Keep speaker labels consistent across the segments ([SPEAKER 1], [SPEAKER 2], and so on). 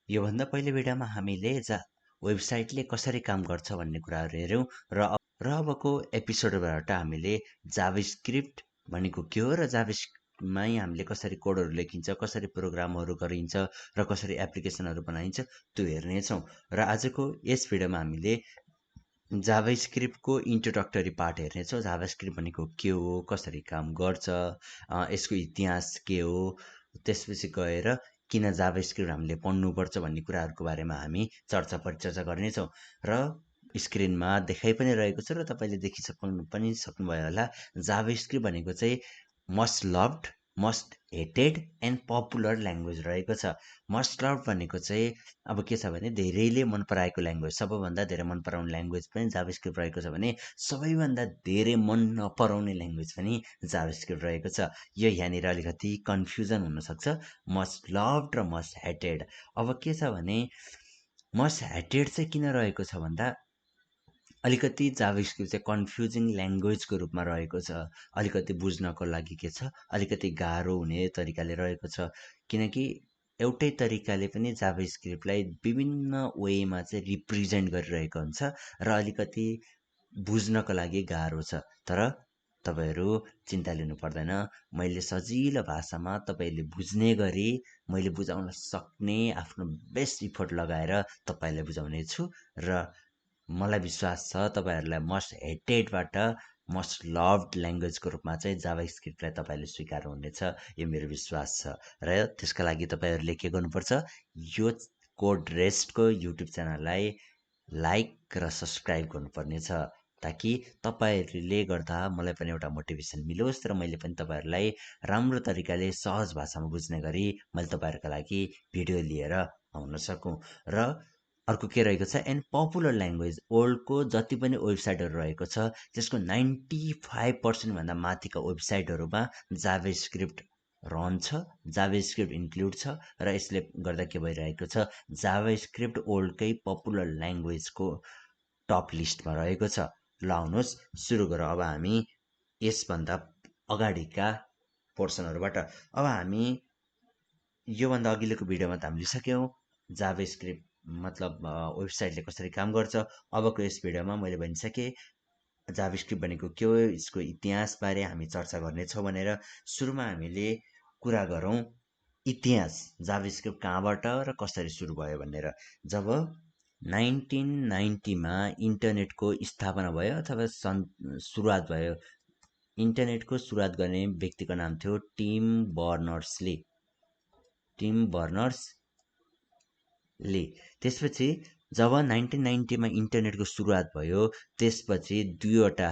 [SPEAKER 1] योभन्दा पहिले भिडियोमा हामीले वेबसाइटले कसरी काम गर्छ भन्ने कुराहरू हेऱ्यौँ र अबको एपिसोडबाट हामीले जाभास्क्रिप्ट भनेको के हो र जाभास्क्रिप्टमै हामीले कसरी कोडहरू लेखिन्छ, कसरी प्रोग्रामहरू गरिन्छ र कसरी एप्लिकेसनहरू बनाइन्छ त्यो हेर्नेछौँ। र आजको यस भिडियोमा हामीले जाभास्क्रिप्टको इन्ट्रोडक्टरी पार्ट हेर्नेछौँ। जाभास्क्रिप्ट भनेको के हो, कसरी काम गर्छ, यसको इतिहास के हो, त्यसपछि गएर किन जाभास्क्रिप्ट हामीले पढ्नुपर्छ भन्ने कुराहरूको बारेमा हामी परिचर्चा गर्नेछौँ। र स्क्रिनमा देखाइ पनि रहेको छ र तपाईँले देखिसक्नु पनि सक्नुभयो होला। जाभास्क्रिप्ट भनेको चाहिँ must लभड, must hated and popular language रहेको छ। मस्ट लभड भनेको चाहिँ अब के छ भने धेरैले मन पराएको ल्याङ्ग्वेज, सबैभन्दा धेरै मन पराउने ल्याङ्ग्वेज पनि जाभास्क्रिप्ट रहेको छ भने सबैभन्दा धेरै मन नपराउने ल्याङ्ग्वेज पनि जाभास्क्रिप्ट रहेको छ। यो यहाँनिर अलिकति कन्फ्युजन हुनसक्छ, मस्ट लभड र मस्ट हेटेड। अब के छ भने मस्ट हेटेड चाहिँ किन रहेको छ भन्दा अलिकति जाभास्क्रिप्ट चाहिँ कन्फ्युजिङ ल्याङ्ग्वेजको रूपमा रहेको छ। अलिकति बुझ्नको लागि के छ, अलिकति गाह्रो हुने तरिकाले रहेको छ। किनकि एउटै तरिकाले पनि जाभास्क्रिप्टलाई विभिन्न वेमा चाहिँ रिप्रेजेन्ट गरिरहेको हुन्छ र अलिकति बुझ्नको लागि गाह्रो छ। तर तपाईँहरू चिन्ता लिनु पर्दैन, मैले सजिलो भाषामा तपाईँले बुझ्ने गरी मैले बुझाउन सक्ने आफ्नो बेस्ट इफोर्ट लगाएर तपाईँलाई बुझाउने छु र मलाई विश्वास छ तपाईँहरूलाई मस्ट हेटेडबाट मस्ट लभड ल्याङ्ग्वेजको रूपमा चाहिँ जाभास्क्रिप्टलाई तपाईँले स्वीकार हुनेछ, यो मेरो विश्वास छ। र त्यसका लागि तपाईँहरूले के गर्नुपर्छ, यो कोड रेस्टको युट्युब च्यानललाई लाइक र सब्सक्राइब गर्नुपर्नेछ, ताकि तपाईँहरूले गर्दा मलाई पनि एउटा मोटिभेसन मिलोस् र मैले पनि तपाईँहरूलाई राम्रो तरिकाले सहज भाषामा बुझ्ने गरी मैले तपाईँहरूको लागि भिडियो लिएर आउन सकौँ। र अर्को के रहेको छ, एन्ड पपुलर ल्याङ्ग्वेज, वर्ल्डको जति पनि वेबसाइटहरू रहेको छ त्यसको 95% भन्दा माथिका वेबसाइटहरूमा जाभास्क्रिप्ट रन छ, जाभास्क्रिप्ट इन्क्लुड छ र यसले गर्दा के भइरहेको छ, जाभास्क्रिप्ट वर्ल्डकै पपुलर ल्याङ्ग्वेजको टप लिस्टमा रहेको छ। ल आउनुहोस् सुरु गरौँ अब हामी यसभन्दा अगाडिका पोर्सनहरूबाट। अब हामी योभन्दा अघिल्लोको भिडियोमा त हामीले सक्यौँ जाभास्क्रिप्ट मतलब वेबसाइटले कसरी काम गर्छ। अबको यस भिडियोमा मैले भनिसकेँ जाभास्क्रिप्ट भनेको के हो, यसको इतिहासबारे हामी चर्चा गर्नेछौँ भनेर। सुरुमा हामीले कुरा गरौँ इतिहास, जाभास्क्रिप्ट कहाँबाट र कसरी सुरु भयो भनेर। जब 1990मा इन्टरनेटको स्थापना भयो अथवा सुरुवात भयो, इन्टरनेटको सुरुवात गर्ने व्यक्तिको नाम थियो टिम बर्नर्स-ली। त्यसपछि जब 1990मा इन्टरनेटको सुरुवात भयो त्यसपछि दुईवटा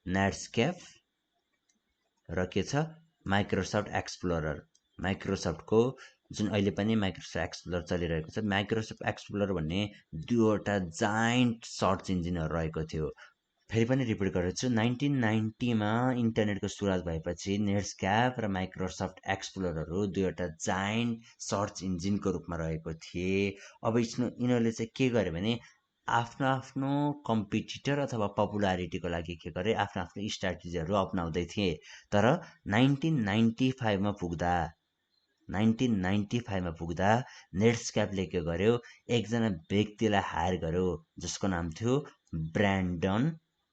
[SPEAKER 1] नेटस्केप र के छ, माइक्रोसफ्ट एक्सप्लोरर। माइक्रोसफ्टको जुन अहिले पनि माइक्रोसफ्ट एक्सप्लोरर चलिरहेको छ, माइक्रोसफ्ट एक्सप्लोरर भन्ने दुईवटा जाइन्ट सर्च इन्जिनहरू रहेको थियो। फेरि पनि रिपिट गर्छु, 1990मा इन्टरनेटको सुरुवात भएपछि नेटस्केप र माइक्रोसफ्ट एक्सप्लोररहरू दुईवटा जाइन्ट सर्च इन्जिनको रूपमा रहेको थिए। अब यिनीहरूले चाहिँ के गर्यो भने आफ्नो आफ्नो कम्पिटिटर अथवा पपुलारिटीको लागि के गरे, आफ्नो आफ्नो स्ट्राटेजीहरू अपनाउँदै थिए। तर 1995मा पुग्दा नेटस्केपले के गर्यो, एकजना व्यक्तिलाई हायर गर्यो जसको नाम थियो ब्रान्डन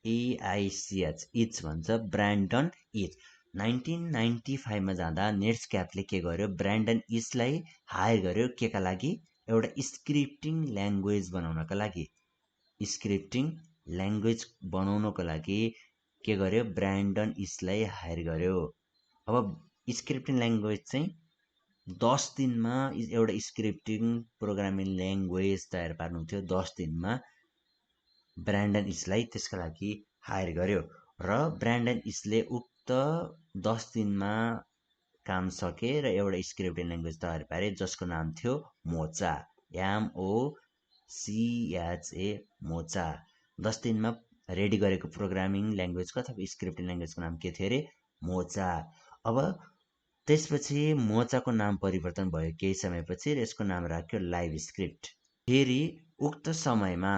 [SPEAKER 1] इच भन्छ, ब्रान्डन इच। 1995मा जाँदा नेटस्केपले के गर्यो, ब्रान्डन इचलाई हायर गर्यो केका लागि, एउटा स्क्रिप्टिङ ल्याङ्ग्वेज बनाउनको लागि। स्क्रिप्टिङ ल्याङ्ग्वेज बनाउनको लागि के गर्यो, ब्रान्डन इचलाई हायर गर्यो। अब स्क्रिप्टिङ ल्याङ्ग्वेज चाहिँ 10 दिनमा एउटा स्क्रिप्टिङ प्रोग्रामिङ ल्याङ्ग्वेज तयार पार्नु थियो। 10 दिनमा ब्रान्डन इचलाई त्यसका लागि हायर गर्यो र ब्रान्डन इचले उक्त 10 दिनमा काम सके र एउटा स्क्रिप्टिङ ल्याङ्ग्वेज तयार पारे जसको नाम थियो मोचा, MOCHA, मोचा। 10 दिनमा रेडी गरेको प्रोग्रामिङ ल्याङ्ग्वेजको अथवा स्क्रिप्टिङ ल्याङ्ग्वेजको नाम के थियो अरे, मोचा। अब त्यसपछि मोचाको नाम परिवर्तन भयो केही समयपछि र यसको नाम राख्यो लाइभ स्क्रिप्ट। फेरि उक्त समयमा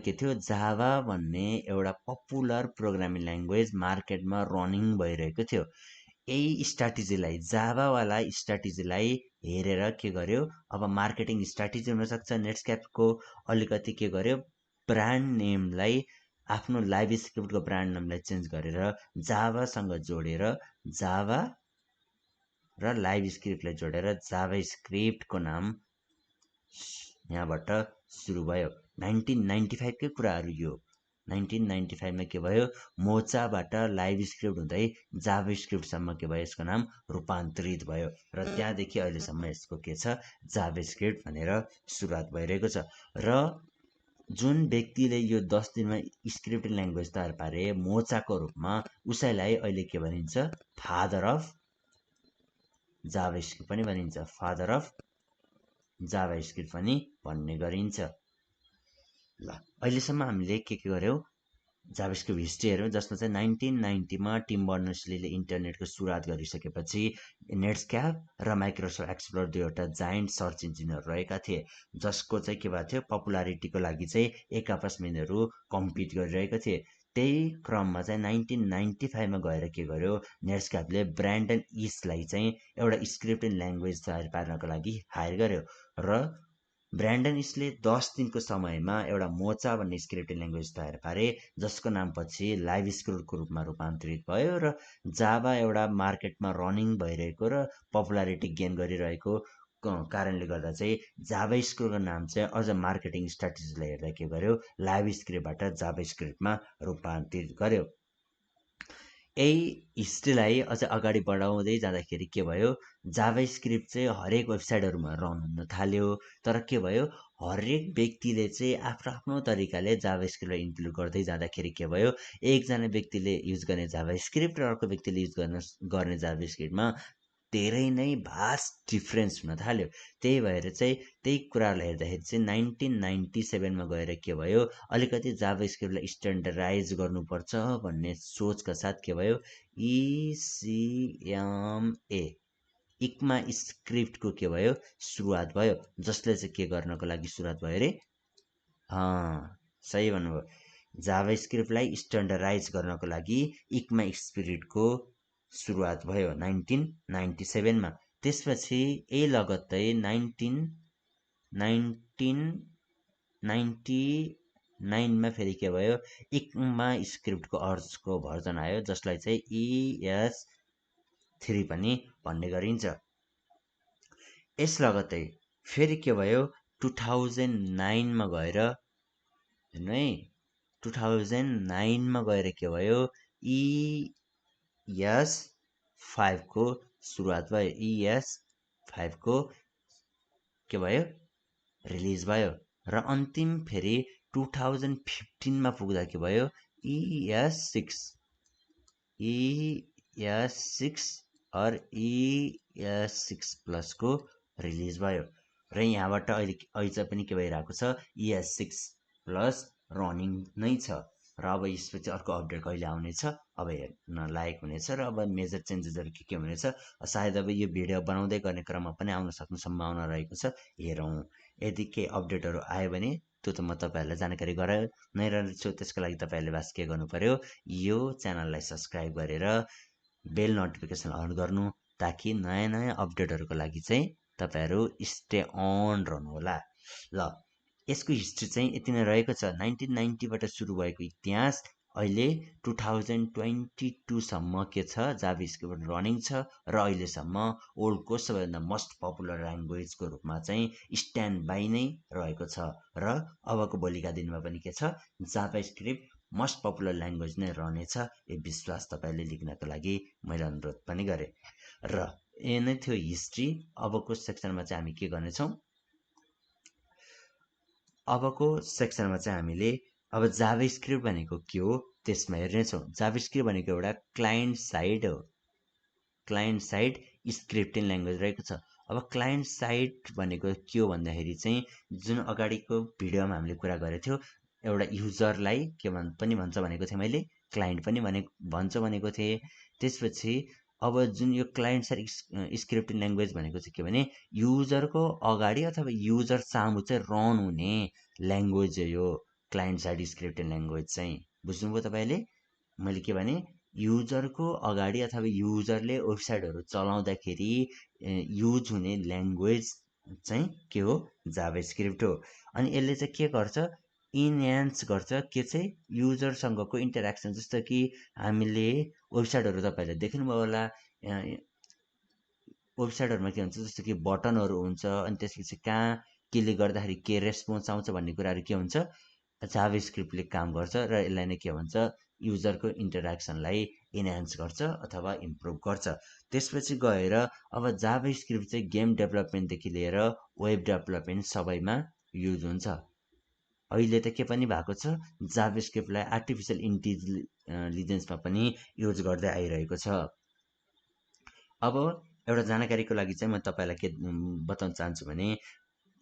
[SPEAKER 1] के थियो, जाभा भन्ने एउटा पपुलर प्रोग्रामिङ ल्याङ्ग्वेज मार्केटमा रनिङ भइरहेको थियो। यही स्ट्राटेजीलाई जाभावाला स्ट्राटेजीलाई हेरेर के गर्यो, अब मार्केटिङ स्ट्राटेजी हुनसक्छ नेटस्क्यापको, अलिकति के गर्यो, ब्रान्ड नेमलाई आफ्नो लाइभ स्क्रिप्टको ब्रान्ड नेमलाई चेन्ज गरेर जाभासँग जोडेर जाभा र लाइभ स्क्रिप्टलाई जोडेर जाभा स्क्रिप्टको नाम यहाँबाट सुरु भयो। 1995 कै कुराहरू यो। 1995 मा के भयो, मोचाबाट लाइभ स्क्रिप्ट हुँदै जाभा स्क्रिप्टसम्म के भयो, यसको नाम रूपान्तरित भयो र त्यहाँदेखि अहिलेसम्म यसको के छ, जाभा स्क्रिप्ट भनेर सुरुवात भइरहेको छ। र जुन व्यक्तिले यो 10 दिनमा स्क्रिप्टिङ ल्याङ्ग्वेज तयार पारे मोचाको रूपमा, उसैलाई अहिले के भनिन्छ, फादर अफ जाभा स्क्रिप्ट पनि भनिन्छ, फादर अफ जाभा स्क्रिप्ट पनि भन्ने गरिन्छ। ल अहिलेसम्म हामीले के गर्यौँ, जाभास्क्रिप्ट हिस्ट्री हेऱ्यौँ, जसमा चाहिँ 1990 मा टिम बर्नर्स-लीले इन्टरनेटको सुरुवात गरिसकेपछि नेटस्क्याप र माइक्रोसफ्ट एक्सप्लोरर दुईवटा जायन्ट सर्च इन्जिनहरू रहेका थिए, जसको चाहिँ के भएको थियो, पपुलारिटीको लागि चाहिँ एक आपसमा यिनीहरू कम्पिट गरिरहेका थिए। त्यही क्रममा चाहिँ 1995 मा गएर के गर्यो, नेटस्क्यापले ब्रान्डन इस्टलाई चाहिँ एउटा स्क्रिप्टिङ ल्याङ्ग्वेज तयार पार्नको लागि हायर गर्यो र ब्रान्डन इस्टले 10 दिनको समयमा एउटा मोचा भन्ने स्क्रिप्टिङ ल्याङ्ग्वेज तयार पारे, जसको नाम पछि लाइभ स्क्रिप्टको रूपमा रूपान्तरित भयो र जाभा एउटा मार्केटमा रनिङ भइरहेको र पपुलारिटी गेन गरिरहेको कारणले गर्दा चाहिँ जाभा स्क्रिप्टको नाम चाहिँ अझ मार्केटिङ स्ट्राटेजीलाई हेर्दा के गर्यो, लाइभ स्क्रिप्टबाट जाभा स्क्रिप्टमा रूपान्तरित गर्यो। यही हिस्ट्रीलाई अझ अगाडि बढाउँदै जाँदाखेरि के भयो, जाभा स्क्रिप्ट चाहिँ हरेक वेबसाइटहरूमा रन हुन थाल्यो। तर के भयो, हरेक व्यक्तिले चाहिँ आफ्नो आफ्नो तरिकाले जाभा स्क्रिप्टलाई इन्क्लुड गर्दै जाँदाखेरि के भयो, एकजना व्यक्तिले युज गर्ने जाभा स्क्रिप्ट र अर्को व्यक्तिले युज गर्ने जाभा स्क्रिप्टमा धेरै नै भास्ट डिफ्रेन्स हुन थाल्यो। त्यही भएर चाहिँ त्यही कुराहरूलाई हेर्दाखेरि चाहिँ 1997 मा गएर के भयो, अलिकति जाभा स्क्रिप्टलाई स्ट्यान्डर्डाइज गर्नुपर्छ भन्ने सोचका साथ के भयो, ECMA इक्मा स्क्रिप्टको के भयो, सुरुवात भयो, जसले चाहिँ के गर्नको लागि सुरुवात भयो अरे, सही भन्नुभयो, जाभा स्क्रिप्टलाई स्ट्यान्डर्डाइज गर्नको लागि इक्मा स्क्रिप्टको सुरुवात भयो 1997 मा। त्यसपछि यही लगत्तै 1999 मा फेरि के भयो, इक्मा स्क्रिप्टको अर्को भर्जन आयो, जसलाई चाहिँ ES3 पनि भन्ने गरिन्छ। यस लगत्तै फेरि के भयो, 2009 मा गएर हेर्नु है, 2009 मा गएर के भयो, ES5 को सुरुवात भयो, ES5 को के भयो, रिलिज भयो र अन्तिम फेरि 2015 मा पुग्दा के भयो, ES6 और ES6+ को रिलिज भयो र यहाँबाट अहिले पनि के भइरहेको छ, ES6+ रनिङ नै छ र अब यसपछि अर्को अपडेट कहिले आउनेछ अब हेर्न लायक हुनेछ र अब मेजर चेन्जेसहरू के हुनेछ, सायद अब यो भिडियो बनाउँदै गर्ने क्रममा पनि आउन सक्ने सम्भावना रहेको छ। हेरौँ, यदि केही अपडेटहरू आयो भने त्यो त म तपाईँहरूलाई जानकारी गराइ नै रहन्छु। त्यसको लागि तपाईँहरूले बस के गर्नु पर्यो, यो च्यानललाई सब्सक्राइब गरेर बेल नोटिफिकेसन अन गर्नु, ताकि नयाँ नयाँ अपडेटहरूको लागि चाहिँ तपाईँहरू स्टे अन रहनुहोला। ल यसको हिस्ट्री चाहिँ यति नै रहेको छ। 1990 बाट सुरु भएको इतिहास अहिले 2022 सम्म के छ, जाभा स्क्रिप्ट रनिङ छ र अहिलेसम्म वर्ल्डको सबैभन्दा मोस्ट पपुलर ल्याङ्ग्वेजको रूपमा चाहिँ स्ट्यान्ड बाई नै रहेको छ र अबको भोलिका दिनमा पनि के छ, जाभा स्क्रिप्ट मोस्ट पपुलर ल्याङ्ग्वेज नै रहनेछ। यो विश्वास तपाईँले लेख्नको लागि मैले अनुरोध पनि गरेँ र यो नै थियो हिस्ट्री। अबको सेक्सनमा चाहिँ हामी के गर्नेछौँ, अबको सेक्सनमा चाहिँ हामीले अब जाभा स्क्रिप्ट भनेको के हो त्यसमा हेर्नेछौँ। जाभा स्क्रिप्ट भनेको एउटा क्लाइन्ट साइड हो, क्लाइन्ट साइड स्क्रिप्टिङ ल्याङ्ग्वेज रहेको छ। अब क्लाइन्ट साइड भनेको के हो भन्दाखेरि चाहिँ जुन अगाडिको भिडियोमा हामीले कुरा गरेको थियो, एउटा युजरलाई के पनि भन्छ भनेको थिएँ मैले, क्लाइन्ट पनि भन्छ भनेको थिएँ। त्यसपछि अब जुन यो क्लाइन्ट साइड स्क्रिप्टिङ ल्याङ्ग्वेज भनेको चाहिँ के भने, युजरको अगाडि अथवा युजर सामु चाहिँ रन हुने ल्याङ्ग्वेज हो यो क्लाइन्ट साइड स्क्रिप्टिङ ल्याङ्ग्वेज चाहिँ। बुझ्नुभयो तपाईँले मैले के भने, युजरको अगाडि अथवा युजरले वेबसाइटहरू चलाउँदाखेरि युज हुने ल्याङ्ग्वेज चाहिँ के हो, जाभास्क्रिप्ट हो। अनि यसले चाहिँ के गर्छ, इन्हान्स गर्छ के चाहिँ, युजरसँगको इन्टरेक्सन। जस्तो कि हामीले वेबसाइटहरू तपाईँहरूले देख्नुभयो होला, वेबसाइटहरूमा के हुन्छ, जस्तो कि बटनहरू हुन्छ, अनि त्यसपछि कहाँ केले गर्दाखेरि के रेस्पोन्स आउँछ भन्ने कुराहरू के हुन्छ, जाभास्क्रिप्टले काम गर्छ र यसलाई नै के भन्छ, युजरको इन्टरेक्सनलाई इन्हान्स गर्छ अथवा इम्प्रुभ गर्छ। त्यसपछि गएर अब जाभास्क्रिप्ट चाहिँ गेम डेभलपमेन्टदेखि लिएर वेब डेभलपमेन्ट सबैमा युज हुन्छ। अहिले त के पनि भएको छ, जाभास्क्रिप्टलाई आर्टिफिसियल इन्टेलिजेन्समा पनि युज गर्दै आइरहेको छ। अब एउटा जानकारीको लागि चाहिँ म तपाईँलाई के बताउन चाहन्छु भने,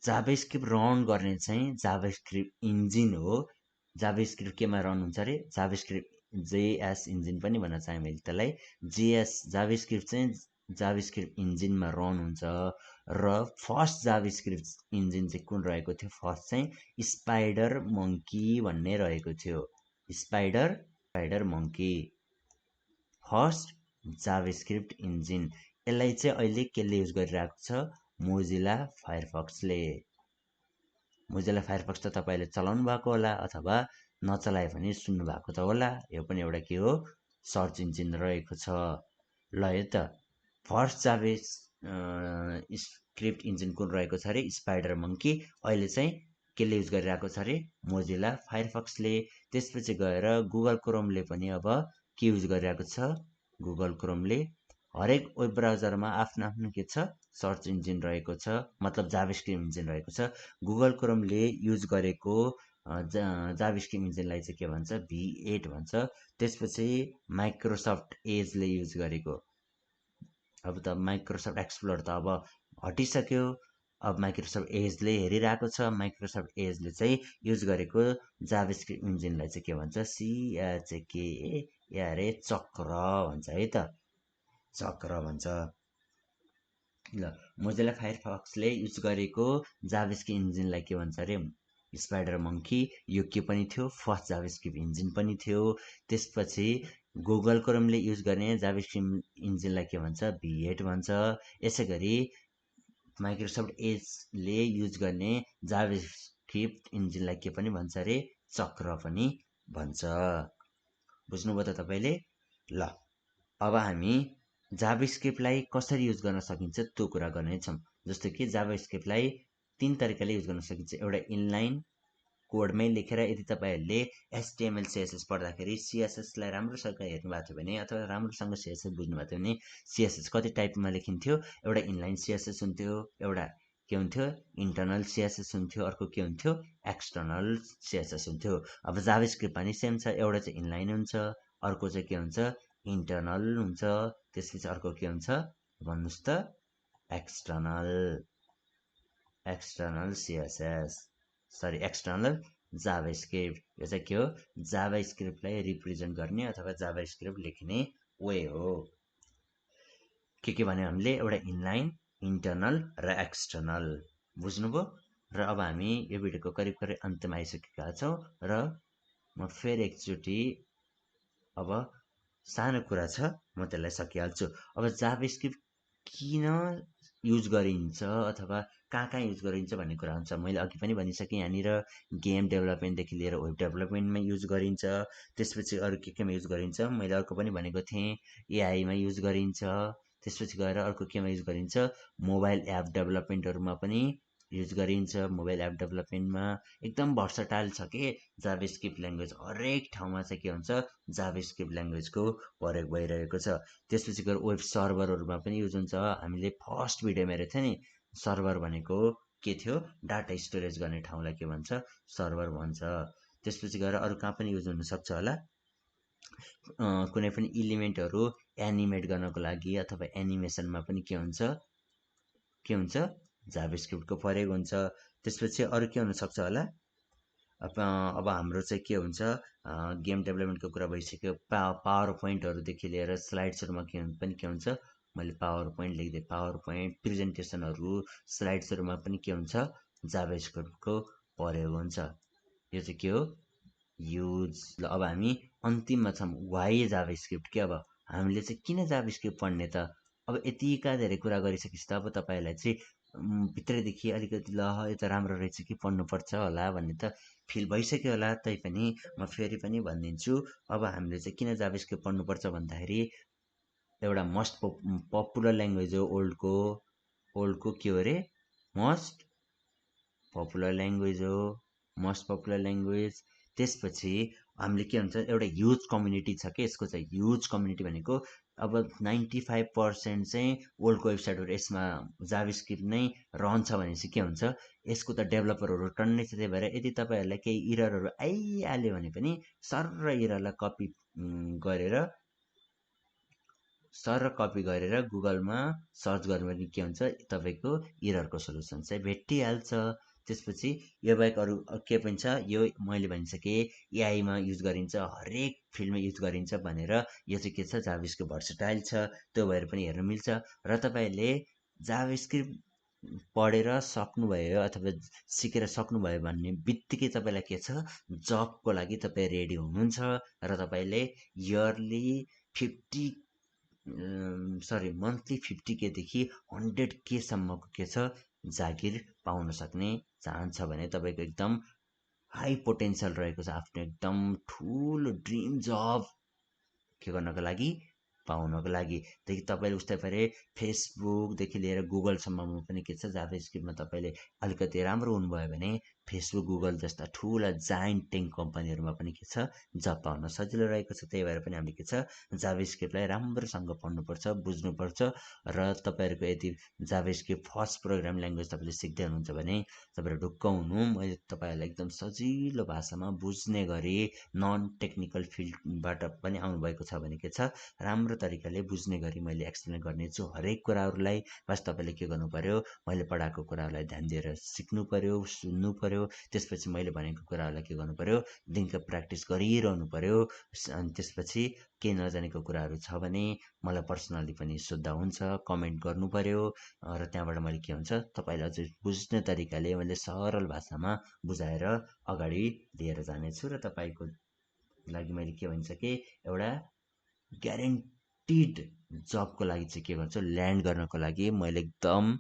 [SPEAKER 1] जाभास्क्रिप्ट रन गर्ने चाहिँ जाभास्क्रिप्ट इन्जिन हो। जाभास्क्रिप्ट केमा रन हुन्छ अरे, जाभास्क्रिप्ट जेएस इन्जिन पनि भन्न चाहेँ मैले त्यसलाई। जाभास्क्रिप्ट चाहिँ जाभास्क्रिप्ट इन्जिनमा रन हुन्छ। र फर्स्ट जाभास्क्रिप्ट इन्जिन चाहिँ कुन रहेको थियो, फर्स्ट चाहिँ स्पाइडर मङ्की भन्ने रहेको थियो। Spider monkey first JavaScript engine. यसलाई चाहिँ अहिले केले युज गरिरहेको छ, मोजिला फायरफक्सले। मोजिला फायरफक्स त तपाईँले चलाउनु भएको होला अथवा नचलाए पनि सुन्नु भएको त होला। यो पनि एउटा के हो, सर्च इन्जिन रहेको छ। ल है त, फर्स्ट जाभास्क्रिप्ट इन्जिन कुन रहेको छ अरे, स्पाइडर मङ्की। अहिले चाहिँ केले युज गरिरहेको छ अरे, मोजिला फायरफक्सले। त्यसपछि गएर गुगल क्रोमले पनि अब के युज गरिरहेको छ, गुगल क्रोमले हरेक वेब ब्राउजरमा आफ्नो आफ्नो के छ, सर्च इन्जिन रहेको छ, मतलब जाभास्क्रिप्ट इन्जिन रहेको छ। गुगल क्रोमले युज गरेको जाभास्क्रिप्ट इन्जिनलाई चाहिँ के भन्छ, V8 भन्छ। त्यसपछि माइक्रोसफ्ट एजले युज गरेको, अब त माइक्रोसफ्ट एक्सप्लोरर त अब हटिसक्यो, अब माइक्रोसफ्ट एजले हेरिरहेको छ। माइक्रोसफ्ट एजले चाहिँ युज गरेको जाभास्क्रिप्ट इन्जिनलाई चाहिँ के भन्छ, चक्र भन्छ है त, चक्र भन्छ। ल, मोजिला फायरफक्सले युज गरेको जाभास्क्रिप्ट इन्जिनलाई के भन्छ अरे, स्पाइडर मङ्की। यो के पनि थियो, फर्स्ट जाभास्क्रिप्ट इन्जिन पनि थियो। त्यसपछि गुगल क्रोमले युज गर्ने जाभास्क्रिप्ट इन्जिनलाई के भन्छ, V8 भन्छ। यसै गरी माइक्रोसफ्ट एजले युज गर्ने जाभास्क्रिप्ट इन्जिनलाई के पनि भन्छ अरे, चक्र पनि भन्छ। बुझ्नुभयो त तपाईँले? ल, अब हामी जाभास्क्रिप्टलाई कसरी युज गर्न सकिन्छ त्यो कुरा गर्नेछौँ। जस्तो कि जाभास्क्रिप्टलाई 3 तरिकाले युज गर्न सकिन्छ। एउटा इनलाइन कोडमै लेखेर, यदि तपाईँहरूले HTML CSS पढ्दाखेरि CSSलाई राम्रोसँग हेर्नु भएको थियो भने अथवा राम्रोसँग CSS बुझ्नु भएको थियो भने, CSS कति टाइपमा लेखिन्थ्यो, एउटा इनलाइन CSS हुन्थ्यो, एउटा के हुन्थ्यो, इन्टरनल CSS हुन्थ्यो, अर्को के हुन्थ्यो, एक्सटर्नल CSS हुन्थ्यो। अब जाभास्क्रिप्ट पनि सेम छ, एउटा चाहिँ इनलाइन हुन्छ, अर्को चाहिँ के हुन्छ, इन्टरनल हुन्छ, त्यसपछि अर्को के हुन्छ भन्नुहोस् त, एक्सटर्नल CSS, एक्सटर्नल जाभास्क्रिप्ट। यो चाहिँ के हो, जाभास्क्रिप्टलाई रिप्रेजेन्ट गर्ने अथवा जाभास्क्रिप्ट लेख्ने वे हो। के भन्यो हामीले, एउटा इनलाइन, इन्टरनल र एक्सटर्नल। बुझ्नुभयो? र अब हामी यो भिडियोको करिब अन्त्यमा आइसकेका छौँ र म फेरि एकचोटि अब सानो कुरा छ, म त्यसलाई सकिहाल्छु। अब जाभास्क्रिप्ट किन युज गरिन्छ अथवा कहाँ युज गरिन्छ भन्ने कुरा हुन्छ। मैले अघि पनि भनिसकेँ, यहाँनिर गेम डेभलपमेन्टदेखि लिएर वेब डेभलपमेन्टमा युज गरिन्छ। त्यसपछि अरू केमा युज गरिन्छ, मैले अर्को पनि भनेको थिएँ, एआईमा युज गरिन्छ। त्यसपछि गएर अर्को केमा युज गरिन्छ, मोबाइल एप डेभलपमेन्टहरूमा पनि युज गरिन्छ। मोबाइल एप डेभलपमेन्टमा एकदम भर्सटाइल छ कि जाभास्क्रिप्ट ल्याङ्ग्वेज, हरेक ठाउँमा चाहिँ के हुन्छ, जाभास्क्रिप्ट ल्याङ्ग्वेजको प्रयोग भइरहेको छ। त्यसपछि गएर वेब सर्भरहरूमा पनि युज हुन्छ। हामीले फर्स्ट भिडियोमा हेरेको थियो नि, सर्भर भनेको के थियो, डाटा स्टोरेज गर्ने ठाउँलाई के भन्छ, सर्भर भन्छ। त्यसपछि गएर अरू कहाँ पनि युज हुनसक्छ होला, कुनै पनि इलिमेन्टहरू एनिमेट गर्नको लागि अथवा एनिमेसनमा पनि के हुन्छ, जाभास्क्रिप्टको प्रयोग हुन्छ। त्यसपछि अरू के हुनसक्छ होला, अब हाम्रो चाहिँ के हुन्छ, गेम डेभलपमेन्टको कुरा भइसक्यो। पावर पोइन्टहरूदेखि लिएर स्लाइड्सहरूमा पनि के हुन्छ, मैले पावर पोइन्ट लेखिदिएँ, पावर पोइन्ट प्रेजेन्टेसनहरू, स्लाइड्सहरूमा पनि के हुन्छ, जाभास्क्रिप्टको प्रयोग हुन्छ। यो चाहिँ के हो, युज। ल अब हामी अन्तिममा छौँ, वाइ जाभास्क्रिप्ट के। अब हामीले चाहिँ किन जाभास्क्रिप्ट पढ्ने त? अब यतिका धेरै कुरा गरिसकेपछि त अब तपाईँहरूलाई चाहिँ भित्रैदेखि अलिकति ल यो त राम्रो रहेछ कि पढ्नुपर्छ होला भन्ने त फिल भइसक्यो होला। तैपनि म फेरि पनि भनिदिन्छु, अब हामीले चाहिँ किन जाभास्क्रिप्ट पढ्नुपर्छ भन्दाखेरि एउटा मोस्ट पपुलर ल्याङ्ग्वेज हो ओल्डको के हो अरे, मोस्ट पपुलर ल्याङ्ग्वेज हो, मोस्ट पपुलर ल्याङ्ग्वेज। त्यसपछि हामीले के हुन्छ, एउटा ह्युज कम्युनिटी छ कि यसको चाहिँ। ह्युज कम्युनिटी भनेको अब 95% चाहिँ ओल्डको वेबसाइटहरू यसमा जाभास्क्रिप्ट नै रहन्छ भनेपछि के हुन्छ, यसको त डेभलपरहरू टन्नै छ। त्यही भएर यदि तपाईँहरूलाई केही इररहरू आइहाल्यो भने पनि सर इररलाई कपी गरेर गुगलमा सर्च गर्नु भने के हुन्छ, तपाईँको इररको सोल्युसन चाहिँ भेटिहाल्छ। त्यसपछि यो बाहेक अरू के पनि छ, यो मैले भनिसकेँ एआईमा युज गरिन्छ, हरेक फिल्डमा युज गरिन्छ भनेर। यो चाहिँ के छ, जाभास्क्रिप्ट भर्सटाइल छ, त्यो भएर पनि हेर्न मिल्छ। र तपाईँहरूले जाभास्क्रिप्ट पढेर सक्नुभयो अथवा सिकेर सक्नुभयो भन्ने बित्तिकै तपाईँलाई के छ, जबको लागि तपाईँ रेडी हुनुहुन्छ र तपाईँले इयरली मन्थली 50K देखि 100K सम्मको के छ, जागिर पाउन सक्ने चाहन्छ भने तपाईँको एकदम हाई पोटेन्सियल रहेको छ आफ्नो एकदम ठुलो ड्रिम जब के गर्नको लागि, पाउनको लागि। देखि तपाईँले उस्तै पारे फेसबुकदेखि लिएर गुगलसम्ममा पनि के छ, जाभास्क्रिप्टमा तपाईँले अलिकति राम्रो हुनुभयो भने फेसबुक गुगल जस्ता ठुला जाइन्ट टेक कम्पनीहरूमा पनि के छ, जब पाउन सजिलो रहेको छ। त्यही भएर पनि हामीले के छ, जाभास्क्रिप्टलाई राम्रोसँग पढ्नुपर्छ, बुझ्नुपर्छ। र तपाईँहरूको यदि जाभास्क्रिप्ट फर्स्ट प्रोग्राम ल्याङ्ग्वेज तपाईँले सिक्दै हुनुहुन्छ भने तपाईँहरू ढुक्क हुनु, मैले तपाईँहरूलाई एकदम सजिलो भाषामा बुझ्ने गरी, नन टेक्निकल फिल्डबाट पनि आउनुभएको छ भने के छ, राम्रो तरिकाले बुझ्ने गरी मैले एक्सप्लेन गर्नेछु हरेक कुराहरूलाई। बस तपाईँले के गर्नु पर्यो, मैले पढाएको कुराहरूलाई ध्यान दिएर सिक्नु पर्यो, सुन्नु पर्यो। त्यसपछि मैले भनेको कुराहरूलाई के गर्नु पर्यो, दिनको प्र्याक्टिस गरिरहनु पर्यो। अनि त्यसपछि केही नजानेको कुराहरू छ भने मलाई पर्सनली पनि सोद्धा हुन्छ, कमेन्ट गर्नु पर्यो। र त्यहाँबाट मैले के हुन्छ, तपाईँलाई अझै बुझ्ने तरिकाले मैले सरल भाषामा बुझाएर अगाडि लिएर जानेछु। र तपाईँको लागि मैले के भनिसकेँ, एउटा ग्यारेन्टिड जबको लागि चाहिँ के गर्छु, ल्यान्ड गर्नको लागि मैले एकदम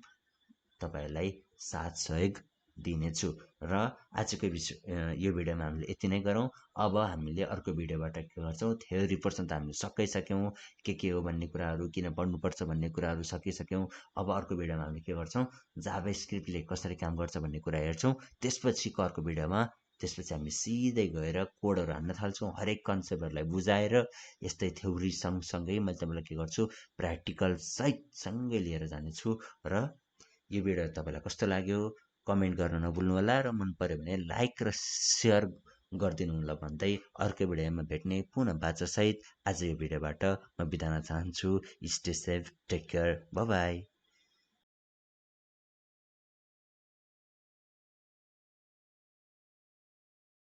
[SPEAKER 1] तपाईँहरूलाई साथ सहयोग दिनेछु। र आजको यो भिडियोमा हामीले यति नै गरौँ। अब हामीले अर्को भिडियोबाट के गर्छौँ, थ्योरी पोर्सन त हामीले सकिसक्यौँ, के हो भन्ने कुराहरू, किन पढ्नुपर्छ भन्ने कुराहरू सकिसक्यौँ। अब अर्को भिडियोमा हामीले के गर्छौँ, जाभास्क्रिप्टले कसरी काम गर्छ भन्ने कुरा हेर्छौँ। त्यसपछिको अर्को भिडियोमा हामी सिधै गएर कोडहरू हान्न थाल्छौँ, हरेक कन्सेप्टहरूलाई बुझाएर। यस्तै थ्योरी सँगसँगै मैले तपाईँलाई के गर्छु, प्र्याक्टिकल सहितसँगै लिएर जानेछु। र यो भिडियो तपाईँलाई कस्तो लाग्यो कमेन्ट गर्न नभुल्नु होला, र मन पर्यो भने लाइक र सेयर गरिदिनु होला भन्दै अर्को भिडियोमा भेट्ने पुनः बाचासहित आज यो भिडियोबाट म बिताउन चाहन्छु। Stay safe, take care, bye by.